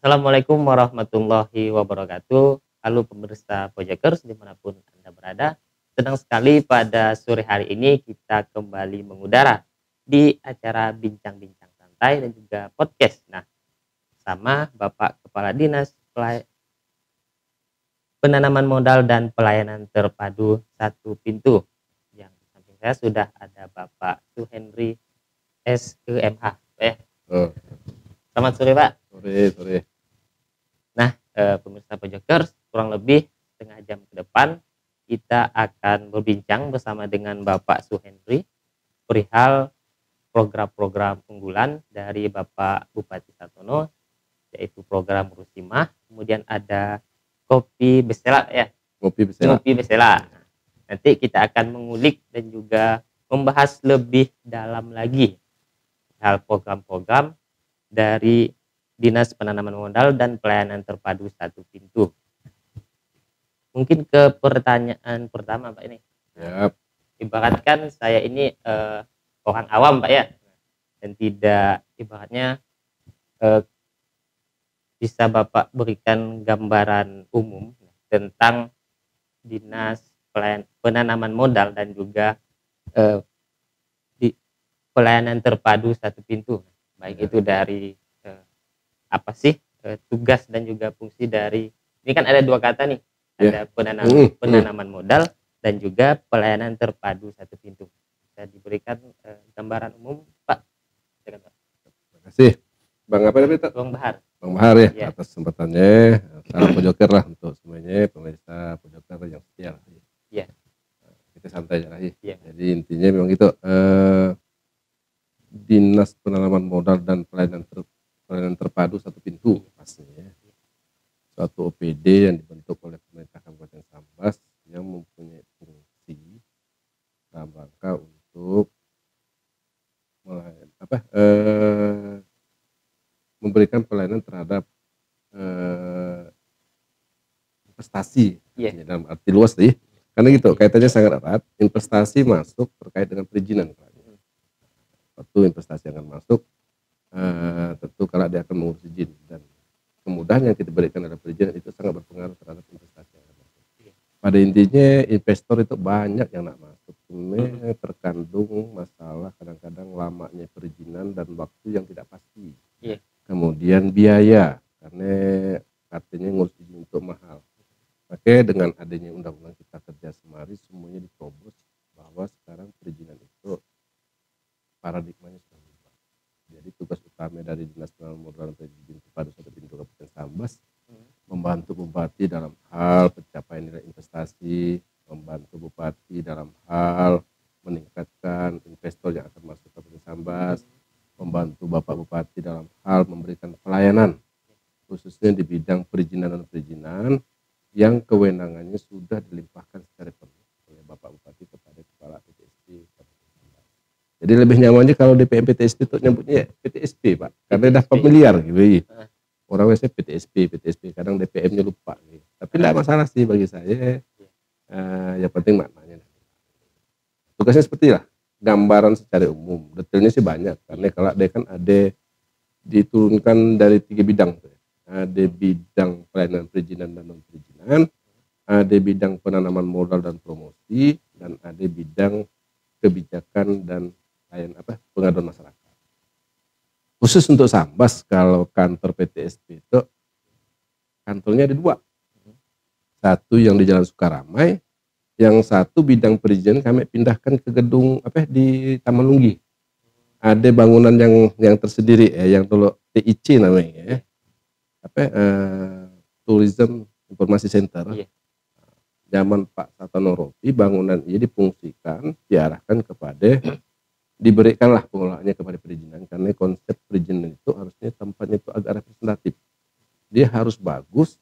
Assalamualaikum warahmatullahi wabarakatuh. Halo pemirsa Pojokers dimanapun Anda berada. Senang sekali pada sore hari ini kita kembali mengudara di acara Bincang-Bincang Santai dan juga podcast. Nah, sama Bapak Kepala Dinas Penanaman Modal dan Pelayanan Terpadu Satu Pintu. Yang di samping saya sudah ada Bapak Suhendri SEMH. Oh, Selamat sore Pak. sore. Nah, pemirsa Pojokers, kurang lebih setengah jam ke depan kita akan berbincang bersama dengan Bapak Suhendri perihal program-program unggulan dari Bapak Bupati Satono, yaitu program Rusimah, kemudian ada Kopi Bestela ya, Ngopi bisa. Ngopi Bestela. Nanti kita akan mengulik dan juga membahas lebih dalam lagi hal program-program dari Dinas Penanaman Modal dan Pelayanan Terpadu Satu Pintu. Mungkin ke pertanyaan pertama Pak ini. Siap. Ibaratkan saya ini orang awam Pak ya, dan tidak ibaratnya bisa Bapak berikan gambaran umum tentang Dinas Penanaman Modal dan juga di Pelayanan Terpadu Satu Pintu. Baik itu dari apa sih tugas dan juga fungsi dari, ini kan ada dua kata nih, ada penanaman modal dan juga pelayanan terpadu satu pintu. Bisa diberikan gambaran umum Pak? Silakan Pak. Terima kasih. Bang apa namanya? Bang Bahar. Bang Bahar ya, Ya. atas kesempatannya. Salam Pojoker lah untuk semuanya pemirsa Pojoker yang setia lah. Ya. Kita santai aja lah. Ya. Jadi intinya memang itu Dinas Penanaman Modal dan Pelayanan Terpadu Satu Pintu pastinya. Suatu OPD yang dibentuk oleh pemerintah Kabupaten Sambas yang mempunyai fungsi dalam rangka untuk memberikan pelayanan terhadap investasi. Ya. Dalam arti luas nih, karena gitu kaitannya sangat erat. Investasi masuk terkait dengan perizinan. Waktu investasi akan masuk, tentu kalau dia akan mengurus izin, dan kemudahan yang kita berikan adalah perizinan itu sangat berpengaruh terhadap investasi yang akan masuk. Pada intinya investor itu banyak yang nak masuk, cuma terkandung masalah kadang-kadang lamanya perizinan dan waktu yang tidak pasti. Kemudian biaya, karena artinya ngurus izin untuk mahal. Oke, dengan adanya undang-undang Cipta Kerja Semari semuanya diterobos bahwa sekarang perizinan itu paradigmanya sudah berubah. Jadi tugas utama dari Dinas Penanaman Modal dan Pelayanan Terpadu Satu Pintu Kabupaten Sambas membantu Bupati dalam hal pencapaian nilai investasi, membantu Bupati dalam hal meningkatkan investor yang akan masuk ke Kabupaten Sambas, membantu Bapak Bupati dalam hal memberikan pelayanan khususnya di bidang perizinan yang kewenangannya sudah dilimpahkan secara penuh oleh Bapak Bupati kepada Kepala PTSP. Jadi lebih nyamannya kalau DPM PTSP itu nyebutnya PTSP Pak, karena dah familiar gitu. Orang biasanya PTSP, kadang DPM-nya lupa gitu. Tapi tidak masalah sih bagi saya, yang penting maknanya. Tugasnya seperti lah, gambaran secara umum, detailnya sih banyak, karena kalau dia kan ada diturunkan dari 3 bidang. Ada bidang pelayanan perizinan dan non perizinan, ada bidang penanaman modal dan promosi, dan ada bidang kebijakan dan pengaduan masyarakat. Khusus untuk Sambas, kalau kantor PTSP itu kantornya ada 2. Satu yang di Jalan Sukaramai, yang satu bidang perizinan kami pindahkan ke gedung di Taman Lunggi. Ada bangunan yang tersendiri yang dulu TIC namanya Tourism Informasi Center. Zaman Pak Satono Ropi, bangunan ini difungsikan, diarahkan kepada, diberikanlah pengelolaannya kepada perizinan, karena konsep perizinan itu harusnya tempatnya itu agak representatif. Dia harus bagus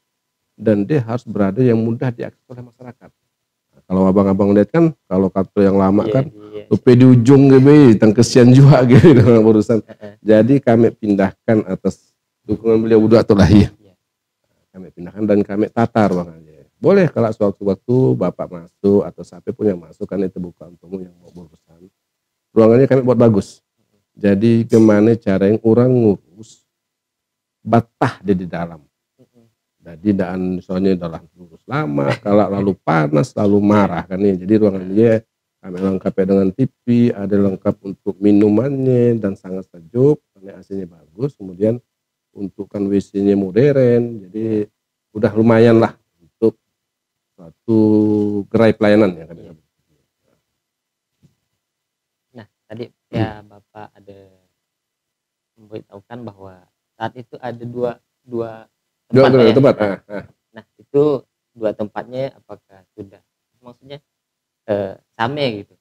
dan dia harus berada yang mudah diakses oleh masyarakat. Nah, kalau abang-abang lihat kan, kalau kantor yang lama kan lupa di ujung gitu, tang kesian juga gitu dalam urusan. Jadi kami pindahkan atas dukungan beliau udah atau lahir. Kami pindahkan dan kami tatar Bang aja. Boleh kalau sewaktu-waktu Bapak masuk atau siapa pun yang masuk, kan itu bukan untuk yang mau berurusan. Ruangannya kami buat bagus. Jadi gimana cara yang orang ngurus betah dia di dalam. Jadi dan misalnya dalam lurus lama, kalau lalu panas, lalu marah kan ya. Jadi ruangan dia kami lengkapnya dengan TV, ada lengkap untuk minumannya dan sangat sejuk, karena AC-nya bagus. Kemudian untuk kan WC-nya modern, jadi udah lumayan lah untuk suatu gerai pelayanan ya kan. Nah, tadi ya Bapak ada memberitahukan bahwa saat itu ada dua tempat ya. Tempat. Nah, itu dua tempatnya apakah sudah maksudnya sama gitu?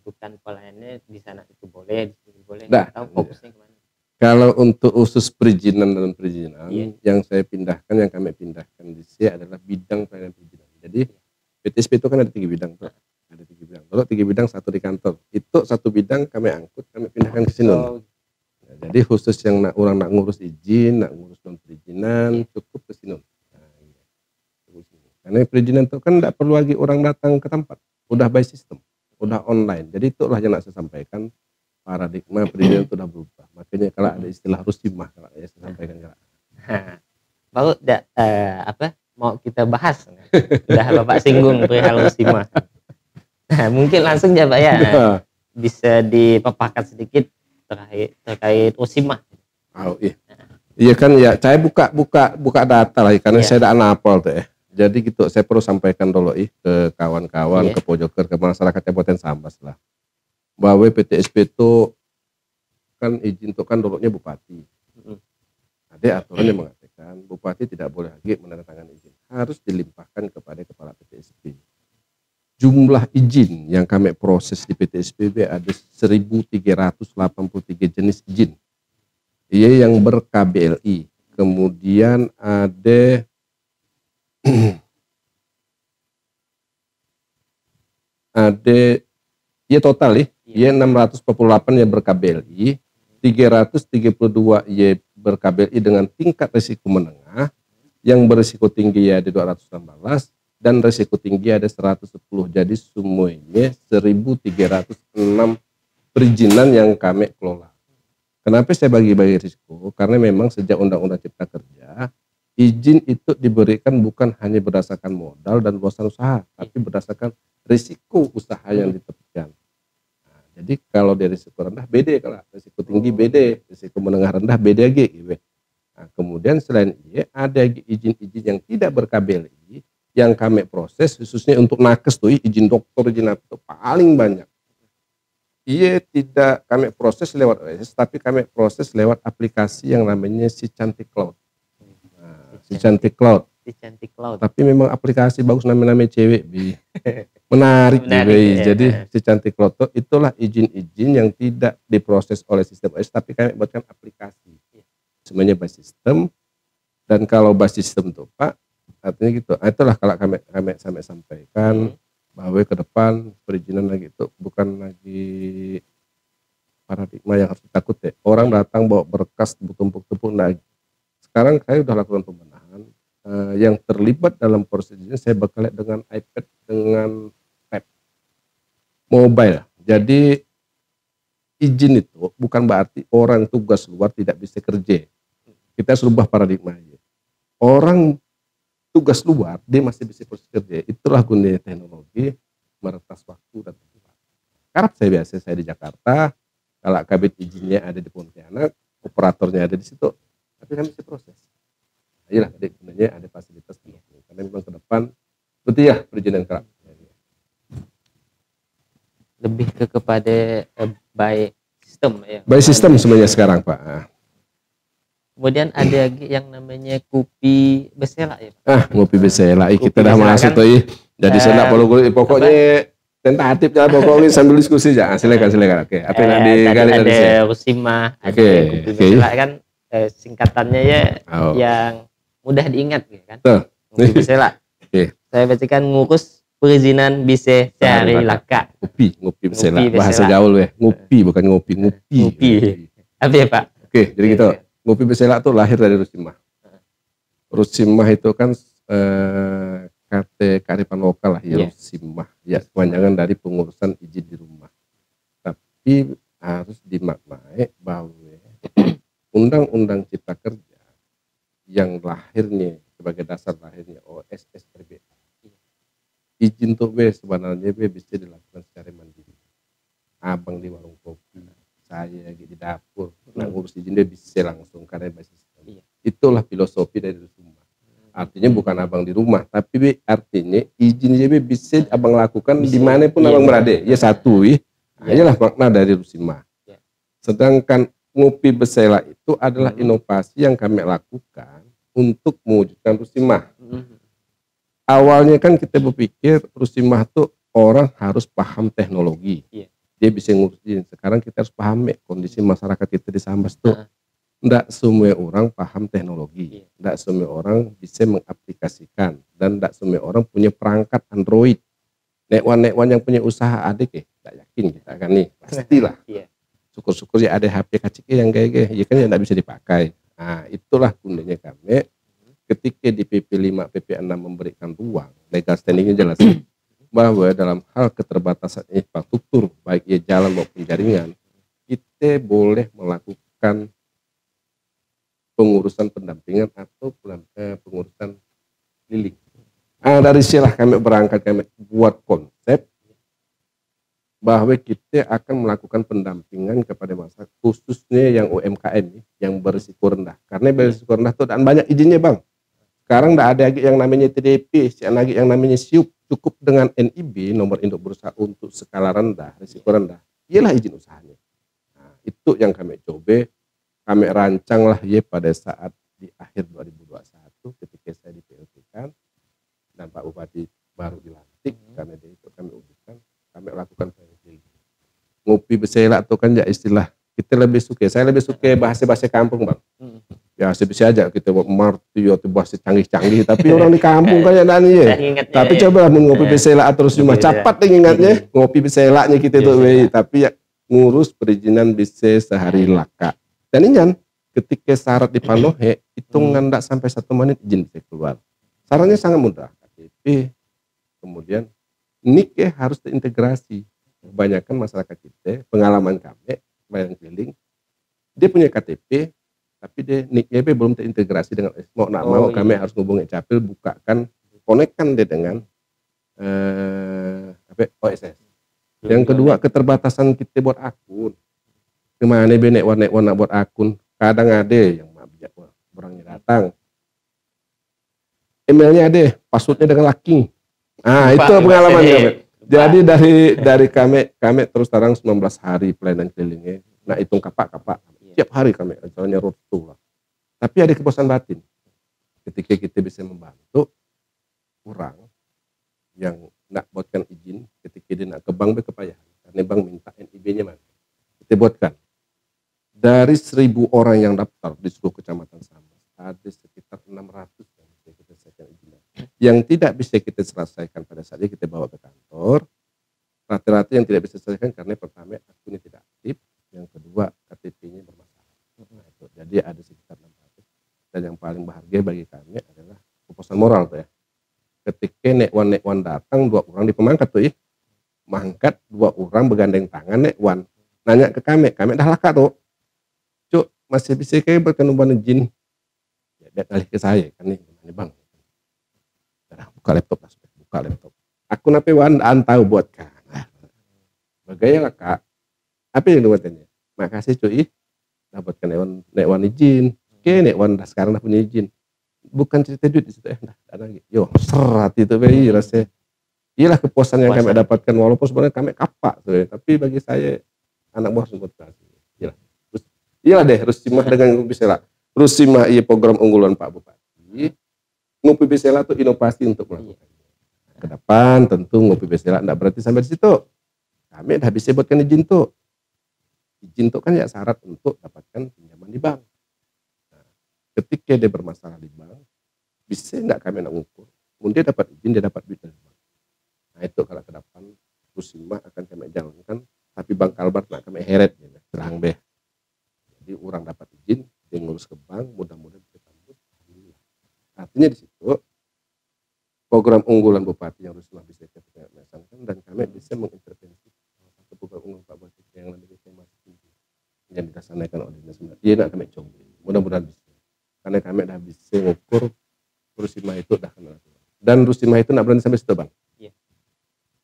Bukan pelayanannya di sana itu boleh, di sini boleh, atau fokusnya kemana? Kalau untuk usus perizinan dan perizinan, yang saya pindahkan, yang kami pindahkan di sini adalah bidang pelayanan perizinan. Jadi PTSP itu kan ada 3 bidang tuh. Ada 3 bidang. Kalau 3 bidang, 1 di kantor. Itu 1 bidang kami angkut, kami pindahkan ke sini. Nah, jadi khusus yang orang nak ngurus izin, nak ngurus non perizinan, cukup ke sini. Karena perizinan itu kan tidak perlu lagi orang datang ke tempat, udah by system, udah online. Jadi itulah yang nak saya sampaikan, paradigma perizinan itu sudah berubah. Makanya kalau ada istilah rusimah, kalau saya sampaikan baru mau kita bahas, udah Bapak singgung perihal rusimah. Nah, mungkin langsung ya Pak ya, bisa dipaparkan sedikit terkait rusimah. Iya kan ya, saya buka data lah, karena saya tidak anapol tuh ya. Jadi gitu, saya perlu sampaikan dulu ke kawan-kawan, ke Pojoker, ke masyarakat Kabupaten Sambas lah, bahwa PTSP itu kan izin itu kan dulunya bupati. Ada aturan yang mengatakan bupati tidak boleh lagi menandatangani izin, harus dilimpahkan kepada kepala PTSP. Jumlah izin yang kami proses di PTSPB ada 1.383 jenis izin. Iya yang ber-KBLI. Kemudian ada total ya 648 yang ber-KBLI, 332 ya ber-KBLI dengan tingkat risiko menengah, yang berisiko tinggi ya ada 216, dan risiko tinggi ada 110. Jadi semuanya 1.306 perizinan yang kami kelola. Kenapa saya bagi-bagi risiko? Karena memang sejak Undang-Undang Cipta Kerja, izin itu diberikan bukan hanya berdasarkan modal dan luasan usaha, tapi berdasarkan risiko usaha yang ditemukan. Nah, jadi kalau dari risiko rendah beda, kalau risiko tinggi beda, risiko menengah rendah beda gitu. Nah, kemudian selain itu ada izin-izin yang tidak ber-KBLI yang kami proses khususnya untuk nakes tuh, izin dokter, izin apa itu paling banyak. Iya tidak kami proses lewat OS, tapi kami proses lewat aplikasi yang namanya Si Cantik Cloud. Si Cantik Cloud. Tapi memang aplikasi bagus, namanya cewek, menarik ya. Jadi Si Cantik Cloud itulah izin-izin yang tidak diproses oleh sistem OS, tapi kami buatkan aplikasi. Semuanya by system. Dan kalau by system tuh Pak, artinya gitu. Itulah kalau kami sampaikan bahwa ke depan perizinan lagi itu bukan lagi paradigma yang harus ditakut ya. Orang datang bawa berkas bertumpuk-tumpuk lagi. Sekarang saya sudah lakukan pembenahan, yang terlibat dalam proses ini saya bekali dengan iPad, dengan tab mobile. Jadi izin itu bukan berarti orang tugas luar tidak bisa kerja. Kita harus rubah paradigma aja. Orang tugas luar dia masih bisa proses kerja. Itulah gunanya teknologi, meretas waktu dan tempat. Karena saya di Jakarta, kalau kabit izinnya ada di Pontianak, operatornya ada di situ, tapi kan bisa proses. Iyalah gunanya ada fasilitas karena memang ke depan betul ya perizinan kerap. Lebih kepada by system ya. By system sebenarnya sekarang Pak. Kemudian ada lagi yang namanya kopi besela ya Pak. Ngopi besela kita dah masuk kan, tuh jadi saya pokoknya tentatif ya, pokoknya sambil diskusi aja. Silakan. Oke. Apa yang ada rusimah, ada kopi besela kan, singkatannya ya yang mudah diingat kan. Kopi besela. Saya bacakan ngurus perizinan bisa sehari laka. Ngopi besela. Bahasa gaul ngopi bukan ngopi. Apa ya Pak? Oke, jadi gitu. Ngopi besela itu lahir dari rusimah. Rusimah itu kan kearifan lokal lah ya, rusimah. Ya, kepanjangan dari pengurusan izin di rumah. Tapi harus dimaknai bahwa Undang-Undang Cipta Kerja yang lahirnya sebagai dasar lahirnya OSSRBA. Izin tuh sebenarnya bisa dilakukan secara mandiri. Abang di warung kopi, saya di dapur, nah ngurus izin dia bisa langsung karena basis. Itulah filosofi dari Rusima. Artinya bukan abang di rumah, tapi artinya izin JB bisa abang lakukan dimanapun abang berada. Ya satu, inilah makna dari Rusima. Sedangkan ngopi besela itu adalah inovasi yang kami lakukan untuk mewujudkan Rusima. Awalnya kan kita berpikir Rusima tuh orang harus paham teknologi. Dia bisa ngurusin. Sekarang kita harus paham kondisi masyarakat kita di Sambas tuh. Tidak semua orang paham teknologi, tidak semua orang bisa mengaplikasikan, dan tidak semua orang punya perangkat Android. Nekwan yang punya usaha adik tidak yakin kita kan nih, pastilah. Syukur-syukur ya ada HP kacik yang kayak ya kan ya tidak bisa dipakai. Nah itulah gunanya kami ketika di PP 5, PP 6 memberikan ruang, legal standingnya jelas bahwa dalam hal keterbatasan infrastruktur, baik ya jalan maupun jaringan, kita boleh melakukan pengurusan pendampingan atau pengurusan lilik. Dari silah kami berangkat, kami buat konsep bahwa kita akan melakukan pendampingan kepada masyarakat, khususnya yang UMKM yang berisiko rendah. Karena berisiko rendah itu dan banyak izinnya bang. Sekarang tidak ada lagi yang namanya TDP, lagi yang namanya SIUP. Cukup dengan NIB, nomor induk berusaha untuk skala rendah, risiko rendah. Ialah izin usahanya. Nah, itu yang kami coba. Kami rancanglah pada saat di akhir 2021 ketika saya di PLT kan dan Pak Bupati baru dilantik karena dia itu kami usulkan, kami lakukan ngopi besela atau kan ya istilah kita lebih suka, saya lebih suka bahasa kampung bang. Ya bisa aja kita buat marti atau bahasa canggih-canggih tapi orang di kampung kayak nani ya. Tapi coba ngopi besela atau cuma cepat ingatnya ngopi beselanya kita tuh tapi ya ngurus perizinan bisa sehari laka. Dan ini ketika syarat dipenuhi, hitungan tidak sampai 1 menit izin bisa keluar. Syaratnya sangat mudah. KTP, kemudian NIK harus terintegrasi. Kebanyakan masyarakat kita, pengalaman kami, bayang keliling, dia punya KTP, tapi dia NIK-nya belum terintegrasi dengan mau kami harus hubungi Capil, bukakan, konekkan dia dengan OSS. Yang kedua, keterbatasan kita buat akun. Kemana nek warna buat akun, kadang ada yang orangnya datang, emailnya ada, passwordnya dengan laki. Itu pengalaman kami. Jadi dari kami terus terang 19 hari pelayanan kelilingnya, nah hitung kapak tiap hari kami acaranya roadshow lah. Tapi ada kepuasan batin ketika kita bisa membantu orang yang nak buatkan izin ketika dia nak ke bank berkepayahan karena bank minta NIB-nya mana, kita buatkan. Dari 1.000 orang yang daftar di seluruh kecamatan Sambas, ada sekitar 600 yang bisa kita selesaikan izinnya. Yang tidak bisa kita selesaikan pada saat kita bawa ke kantor, rata-rata yang tidak bisa selesaikan karena pertama akunnya tidak aktif, yang kedua KTP-nya bermasalah. Nah, itu. Jadi ada sekitar 600. Dan yang paling bahagia bagi kami adalah kepuasan moral tuh ya. Ketika nekwan datang 2 orang di pemangkat tuh ya, mangkat 2 orang bergandeng tangan nekwan, nanya ke kami dah laka tuh. Masih bisa kayak berkenuban izin ya dia kali ke saya kan nih bang buka laptop aku nape wan tahu buat kan bagaimana kak apa yang dibuatnya makasih cuy dapatkan nekwan izin nekwan sekarang dah punya izin bukan cerita duit di situ yo serat itu bayi rasanya iyalah kepuasan yang kami dapatkan walaupun sebenarnya kami kapak tuh tapi bagi saya anak buah sempat kasih iya deh Rusima dengan Ngopi Besela. Rusima iya program unggulan Pak Bupati. Ngopi Besela itu inovasi untuk melakukan. Ke depan tentu Ngopi Besela tidak berarti sampai di situ. Kami dah bisa buatkan izin tuh. Izin tuh kan ya syarat untuk dapatkan pinjaman di bank. Nah, ketika dia bermasalah di bank, bisa enggak kami nak ngukur. Kemudian dia dapat izin, dia dapat duit dari bank. Nah itu kalau ke depan Rusima akan kami jalankan. Tapi Bang Kalbar nak kami heret. Terang deh. Jadi orang dapat izin, dia ngurus ke bank, mudah-mudahan bisa tambut. Artinya di situ program unggulan Bupati yang harus bisa kita laksanakan dan kami bisa mengintervensi satu program unggulan Pak Bupati yang lebih masih tinggi yang dilaksanakan oleh dinas. Dia nak kami coba, mudah-mudahan bisa. karena kami dah bisa ngukur Rusima itu dah kena. Dan Rusima itu nak berani sampai situ bang. Iya.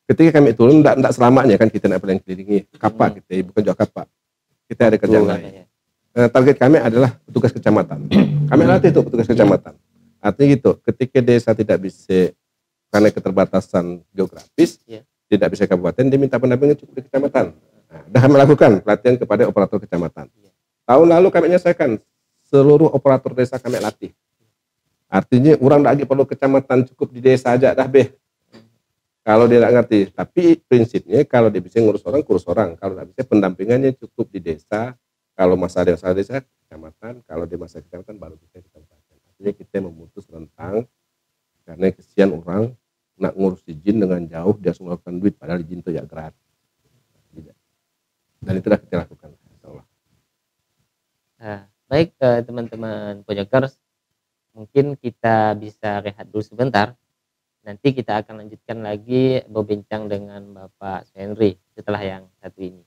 Ketika kami turun, tidak selamanya kan kita nak berani kelilingi kapak kita, bukan juga kapak. Kita ada kerjaan lain. Target kami adalah petugas kecamatan. Kami latih itu petugas kecamatan. Artinya gitu, ketika desa tidak bisa karena keterbatasan geografis, tidak bisa kabupaten, dia minta pendampingan cukup di kecamatan. Nah, dah kami lakukan pelatihan kepada operator kecamatan. Tahun lalu kami menyelesaikan seluruh operator desa kami latih. Artinya orang lagi perlu kecamatan, cukup di desa aja dah beh. Kalau dia tidak ngerti, tapi prinsipnya kalau dia bisa ngurus orang, kurus orang. Kalau tidak bisa pendampingannya cukup di desa. Kalau masalah desa, kecamatan. Kalau di masa kecamatan baru bisa di kabupaten. Artinya kita memutus rentang karena kesian orang nak ngurus izin dengan jauh dia harus mengeluarkan duit padahal izin itu ya gratis. Dan itulah kita lakukan. Nah, baik teman-teman Pojokers, mungkin kita bisa rehat dulu sebentar. Nanti kita akan lanjutkan lagi berbincang dengan Bapak Henry setelah yang satu ini.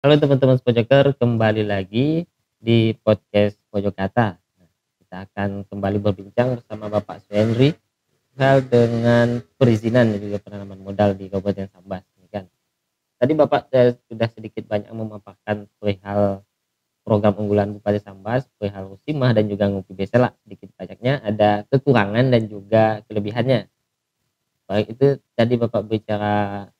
Halo teman-teman Spojoker, kembali lagi di podcast Pojok Kata. Nah, kita akan kembali berbincang bersama Bapak Suhendri hal dengan perizinan dan juga penanaman modal di Kabupaten Sambas. Ini kan. Tadi Bapak sudah sedikit banyak memaparkan perihal program unggulan Bupati Sambas, perihal Rusimah dan juga Ngopi Besela. Sedikit banyaknya ada kekurangan dan juga kelebihannya. Baik itu tadi Bapak bicara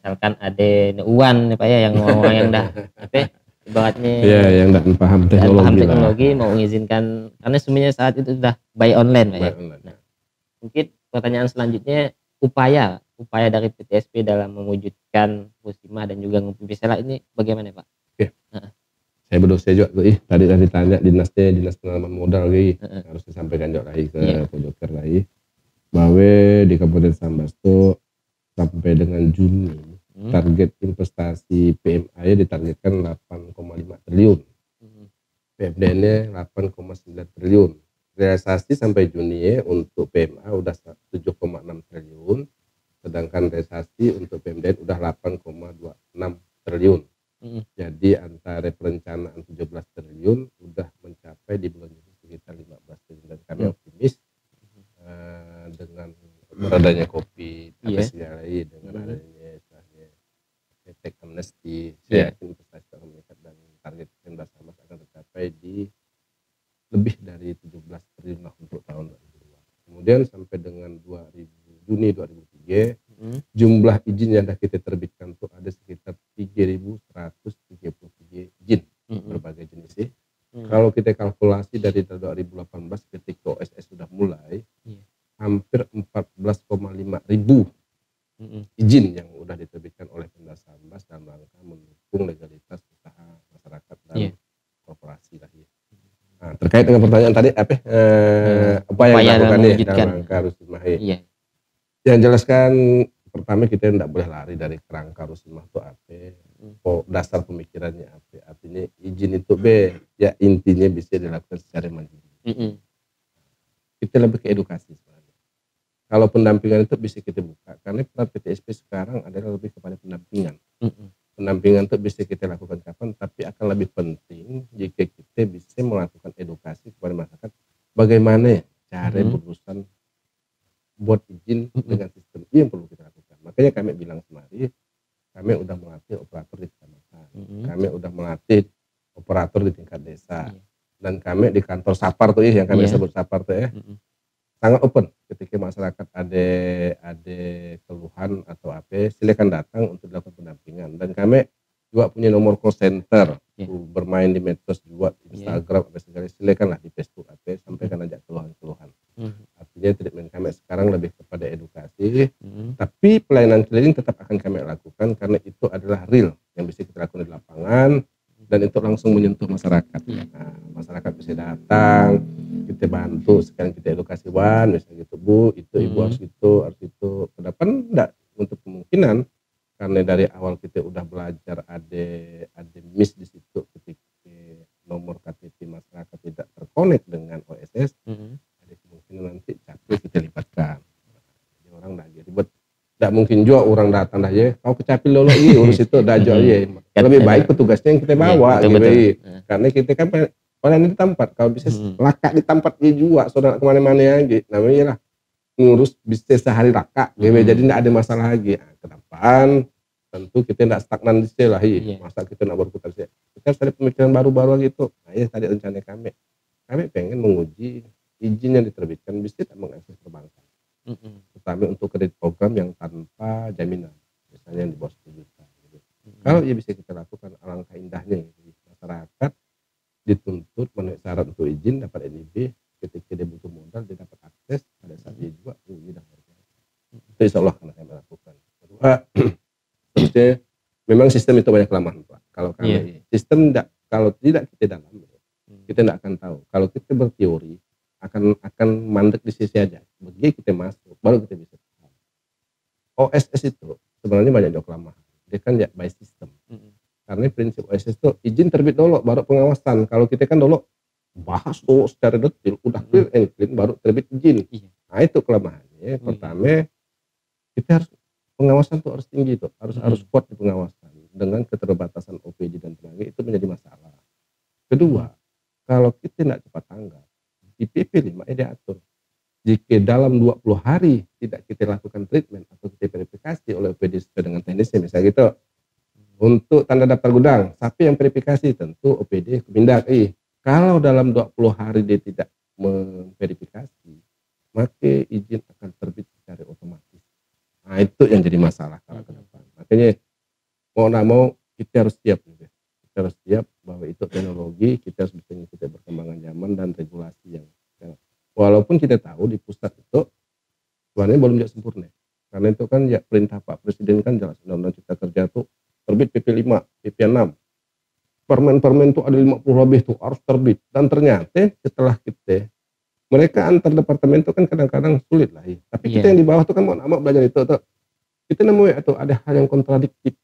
misalkan ada neuan ya Pak ya, yang orang-orang yang dah apa ibaratnya yang tidak paham teknologi mau mengizinkan, karena semuanya saat itu sudah by online Pak ya. Nah, mungkin pertanyaan selanjutnya upaya dari PTSP dalam mewujudkan Rusimah dan juga Ngopi Besela ini bagaimana Pak? Oke. Saya berdosa juga tuh tadi tanya dinas penanaman modal harus disampaikan juga lagi ke Pojoker lagi bahwa di Kabupaten Sambas tuh sampai dengan Juni target investasi PMA ditargetkan 8,5 triliun. PMDN-nya 8,9 triliun. Realisasi sampai Juni untuk PMA udah 7,6 triliun, sedangkan realisasi untuk PMDN udah 8,26 triliun. Jadi antara perencanaan 17 triliun udah mencapai di bulan Juni sekitar 15 triliun, dan kami optimis dengan beradanya kopi lagi dengan adanya tech amnesty, saya yakin investasi akan meningkat dan target Pemda Sambas akan tercapai di lebih dari 17 triliun untuk tahun 2002. Kemudian sampai dengan Juni 2003 jumlah izin yang sudah kita terbitkan itu ada sekitar 3.133 izin berbagai jenis. Kalau kita kalkulasi dari tahun 2018 ketika OSS sudah mulai, hampir 14,5 ribu izin yang sudah diterbitkan oleh Pemda Sambas dalam rangka mendukung legalitas usaha masyarakat dan korporasi lah ya. Nah, terkait dengan pertanyaan tadi apa yang dilakukan dalam rangka Rusimah yang jelaskan, pertama kita tidak boleh lari dari kerangka Rusimah itu apa, dasar pemikirannya apa, artinya izin itu ya intinya bisa dilakukan secara mandiri. Kita lebih ke edukasi sebenarnya. Kalau pendampingan itu bisa kita buka, karena peran PTSP sekarang adalah lebih kepada pendampingan. Pendampingan itu bisa kita lakukan kapan, tapi akan lebih penting jika kita bisa melakukan edukasi kepada masyarakat bagaimana cara berurusan buat izin dengan sistem yang perlu kita lakukan. Makanya kami bilang kemarin, kami udah melatih operator di kecamatan, kami udah melatih operator di tingkat desa, dan kami di kantor Sapar tuh yang kami sebut Sapar tuh sangat open. Ketika masyarakat ada keluhan atau apa, silakan datang untuk dilakukan pendampingan. Dan kami juga punya nomor call center, bermain di medsos juga, Instagram, apa segala, silakanlah di Facebook apa, sampaikan aja keluhan-keluhan. Artinya treatment kami sekarang lebih kepada edukasi, tapi pelayanan keliling tetap akan kami lakukan karena itu adalah real yang bisa kita lakukan di lapangan dan itu langsung menyentuh masyarakat. Nah, masyarakat bisa datang, kita bantu, sekarang kita edukasi misalnya gitu, Bu, itu Ibu harus itu ke depan enggak untuk kemungkinan, karena dari awal kita udah belajar ada miss di situ ketika nomor KTP masyarakat tidak terkonek dengan OSS, ada kemungkinan nanti capil kita libatkan. Jadi orang lagi ribet, tidak mungkin juga orang datang dah ya, kau ke capil dulu urus itu dah ya. Lebih baik petugasnya yang kita bawa karena kita kan pelayanan di tempat, kalau bisa lakak di tempat dia juga, saudara kemana-mana ya, namanya lah ngurus bisnis sehari lakak, jadi tidak ada masalah lagi. Nah, ke depan tentu kita tidak stagnan di sini lah, masa kita nak berputar sih, kita harus ada pemikiran baru-baru gitu. Nah, tadi rencana kami pengen menguji izin yang diterbitkan bisa tidak mengakses perbankan, terutama untuk kredit program yang tanpa jaminan, misalnya yang di bawah 10 juta. Kalau bisa kita lakukan, alangkah indahnya masyarakat dituntut memenuhi syarat untuk izin dapat NIB, ketika dia butuh modal dia dapat akses pada saat dia juga dan itu insya Allah akan kami lakukan. Kedua, seterusnya memang sistem itu banyak kelemahan Pak. Kalau kami sistem kalau tidak kita dalam, kita tidak akan tahu. Kalau kita berteori akan mandek di sisi aja. Begitu kita masuk baru kita bisa tahu. OSS itu sebenarnya banyak kelemahan. Dia kan by system. Karena prinsip OSS itu izin terbit dulu baru pengawasan. Kalau kita kan dulu bahas tuh secara detail, udah clear and clean baru terbit izin. Nah itu kelemahannya. Pertama kita harus pengawasan tuh harus tinggi tuh, harus kuat di pengawasan. dengan keterbatasan OPD dan tenaga itu menjadi masalah. Kedua, kalau kita tidak cepat tanggap, di PP 5 diatur jika dalam 20 hari tidak kita lakukan treatment atau kita verifikasi oleh OPD sesuai dengan teknisnya, misalnya gitu. Untuk tanda daftar gudang, siapa yang verifikasi? Tentu OPD Kemendak. Kalau dalam 20 hari dia tidak memverifikasi, maka izin akan terbit secara otomatis. Nah, itu yang jadi masalah kalau ke depan. Makanya mau tidak mau kita harus siap juga. Kita harus siap bahwa itu teknologi, kita harus bisa mengikuti perkembangan zaman dan regulasi yang walaupun kita tahu di pusat itu sebenarnya belum juga sempurna. Karena itu kan ya perintah Pak Presiden kan jelas, Undang-Undang Cipta Kerja itu terbit PP 5, PP 6. Permen-permen itu ada 50 lebih tuh harus terbit. Dan ternyata setelah kita, mereka antar departemen itu kan kadang-kadang sulit lah. Ya. Tapi kita yang di bawah itu kan mau nama belajar itu tuh. Kita nemuin itu ada hal yang kontradiktif.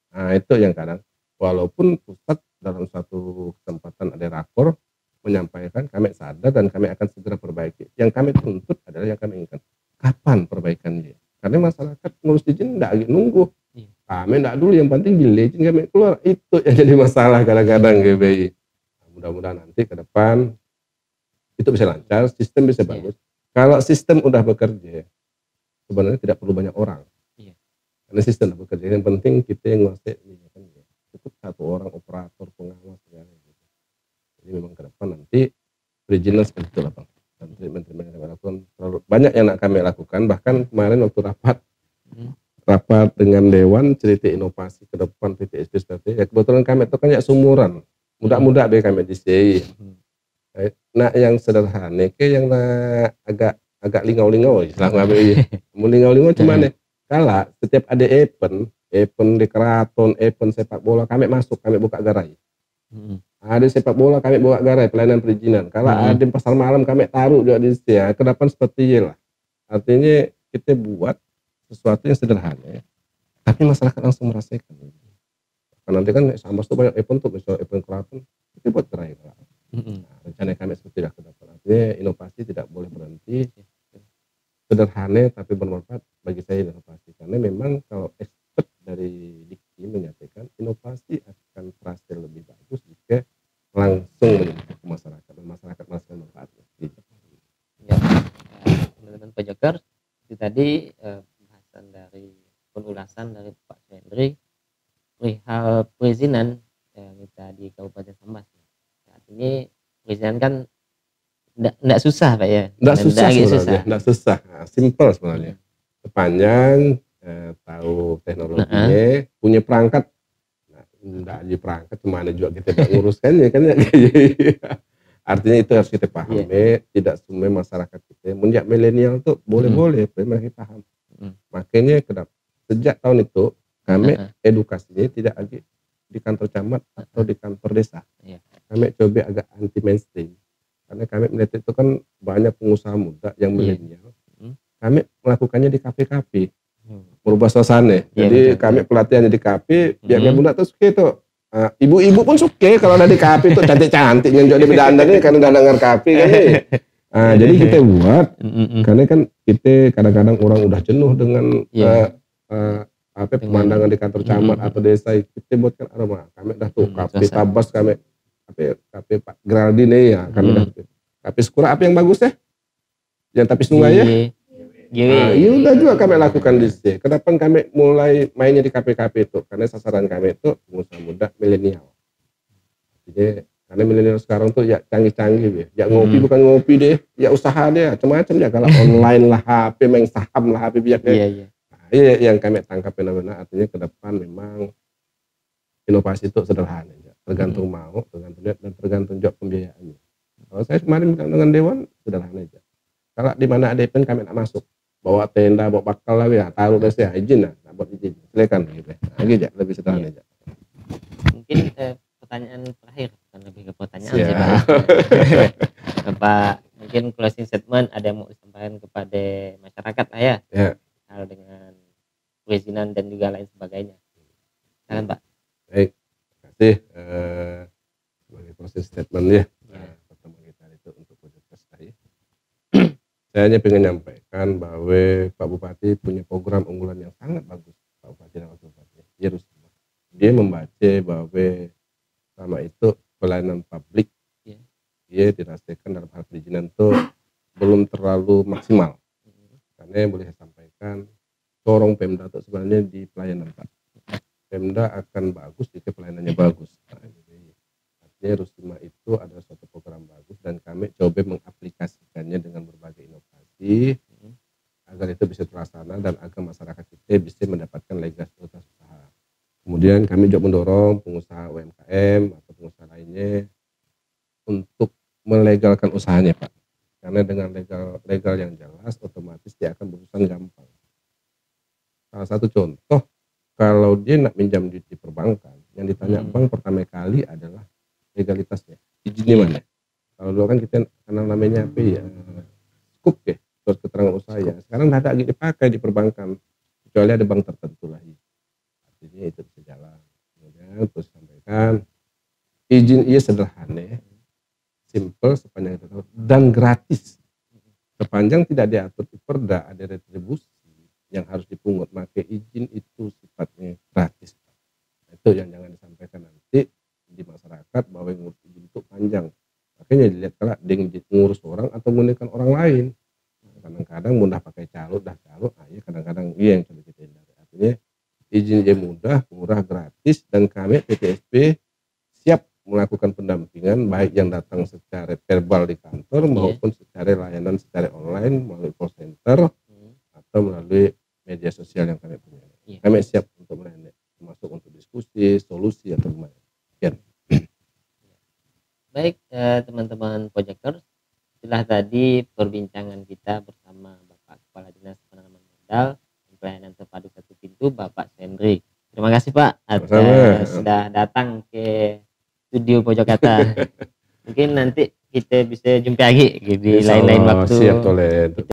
Nah itu yang kadang, walaupun pusat dalam suatu kesempatan ada rakor, menyampaikan kami sadar dan kami akan segera perbaiki. Yang kami tuntut adalah yang kami inginkan kapan perbaikannya. Karena masyarakat ngurus izin tidak lagi nunggu. Kami tidak dulu, yang penting bila izin kami keluar. Itu yang jadi masalah kadang-kadang GBI. Nah, mudah-mudahan nanti ke depan itu bisa lancar, sistem bisa bagus. Kalau sistem udah bekerja, sebenarnya tidak perlu banyak orang. Karena sistem udah bekerja. Yang penting kita yang nguasai, cukup satu orang operator pengawas segala. Jadi memang ke depan nanti perizinan seperti itu lah Bang. Dan treatment-treatment yang kami lakukan terlalu banyak yang kami lakukan. Bahkan kemarin waktu rapat dengan Dewan cerita inovasi ke depan PTSP seperti ya kebetulan kami itu kan ya sumuran. Mudah-mudah deh kami di sini. Nah yang sederhana ke yang agak lingau-lingau selama kami lingau-lingau cuman kala setiap ada event di keraton, event sepak bola kami masuk, kami buka gerai. Ada sepak bola kami buka gerai pelayanan perizinan. Kalau ada pasar malam kami taruh juga di situ ya. Ke depan seperti itu lah. Artinya kita buat sesuatu yang sederhana, tapi masyarakat langsung merasakan. Karena nanti kan Sambas tuh banyak event tuh, misalnya event keraton, kita buat gerai. Nah, rencana kami seperti itu ke depan. Artinya inovasi tidak boleh berhenti. Sederhana tapi bermanfaat bagi saya inovasi. Karena memang kalau expert dari Dikti menyatakan inovasi akan terasa lebih bagus jika langsung menyentuh ke masyarakat dan masyarakat merasakan manfaatnya. Ya, teman-teman Pajakar, itu tadi pembahasan dari penjelasan dari Pak Hendri perihal perizinan kita di Kabupaten Sambas. Artinya perizinan kan tidak susah Pak ya? Tidak susah sebenarnya, tidak susah, simple sebenarnya. Sepanjang tahu teknologinya, punya perangkat. Enggak aja perangkat, kemana juga kita tidak nguruskannya kan ya. Artinya itu harus kita pahami, tidak semua masyarakat kita, menjak milenial tuh boleh-boleh, mereka paham. Makanya sejak tahun itu kami edukasinya tidak lagi di kantor camat atau di kantor desa. Kami coba agak anti mainstream, karena kami melihat itu kan banyak pengusaha muda yang milenial. Kami melakukannya di kafe-kafe. Merubah suasana. Jadi kami pelatihannya di kafe, biar muda tuh suka itu. Ibu-ibu pun suka kalau ada di kafe tuh cantik-cantik yang jadi berdandan ini karena udah dengar kafe kan nih. Jadi kita buat karena kan kita kadang-kadang orang udah jenuh dengan pemandangan di kantor camat atau desa, kita buatkan aroma. Kami dah tuh kafe Tabas, kami kafe Pak Geraldine ya, kami dah kafe Skura apa yang bagus ya? Yang tapi sungai ya? Iya udah juga kami lakukan di sini. Kenapa kami mulai mainnya di kafe-kafe itu? Karena sasaran kami itu pengusaha muda milenial. Jadi karena milenial sekarang tuh ya canggih-canggih ya. Ya ngopi bukan ngopi deh, ya usaha deh, macam-macam ya. Kalau online lah HP, main saham lah HP biar Iya yang kami tangkap benar-benar artinya ke depan memang inovasi itu sederhana ya. Tergantung mau, tergantung lihat dan tergantung juga pembiayaannya. Kalau saya kemarin dengan Dewan sederhana aja. Kalau di mana ada event kami nak masuk. Bawa tenda, bawa bakal lah ya, taruh ya izin lah, buat izin, silakan gitu. Nah, gitu lebih sederhana aja. Mungkin pertanyaan terakhir, bukan lebih ke pertanyaan sih Pak. Pak, mungkin closing statement ada yang mau disampaikan kepada masyarakat lah ya, hal dengan perizinan dan juga lain sebagainya. Silakan Pak. Baik, terima kasih sebagai closing statement ya. Pertemuan kita itu untuk podcast saya. Saya hanya ingin menyampaikan bahwa Pak Bupati punya program unggulan yang sangat bagus. Pak Bupati dan Wakil Bupati. dia membaca bahwa sama itu pelayanan publik dia dirasakan dalam hal perizinan itu belum terlalu maksimal. Karena yang boleh saya sampaikan, corong Pemda itu sebenarnya di pelayanan Pak. Pemda akan bagus jika pelayanannya bagus. Nah, jadi artinya Rusima itu adalah suatu program bagus dan kami coba mengaplikasikannya dengan berbagai inovasi agar itu bisa terlaksana dan agar masyarakat kita bisa mendapatkan legalitas usaha. Kemudian kami juga mendorong pengusaha UMKM atau pengusaha lainnya untuk melegalkan usahanya Pak. Karena dengan legal yang jelas otomatis dia akan berurusan gampang. Salah satu contoh, kalau dia nak minjam di perbankan, yang ditanya bank pertama kali adalah legalitasnya, izinnya mana. Kalau dulu kan kita karena namanya apa ya, skup ya, surat keterangan usaha ya. Sekarang tidak ada lagi dipakai di perbankan, kecuali ada bank tertentu lah. Artinya itu bisa jalan. Kemudian terus sampaikan, izin ia sederhana, simple sepanjang itu dan gratis. Sepanjang tidak diatur di perda ada retribusi yang harus dipungut, maka izin itu sifatnya gratis. Itu yang jangan disampaikan nanti di masyarakat bahwa ngurus izin itu panjang. Makanya dilihat kalau dia ngurus orang atau menggunakan orang lain. Kadang-kadang mudah pakai calo, ya kadang-kadang iya yang coba kita hindari. Artinya izin dia mudah, murah, gratis, dan kami PTSP siap melakukan pendampingan baik yang datang secara verbal di kantor maupun secara layanan secara online melalui call center atau melalui media sosial yang kami punya. Kami siap untuk melayani, termasuk untuk diskusi, solusi atau gimana. Baik teman-teman Projectors, setelah tadi perbincangan kita bersama Bapak Kepala Dinas Penanaman Modal dan Pelayanan Terpadu Satu Pintu, Bapak Sendri. Terima kasih Pak atas sudah datang ke studio Pojok Kata. Mungkin nanti kita bisa jumpa lagi di lain-lain waktu. Siap,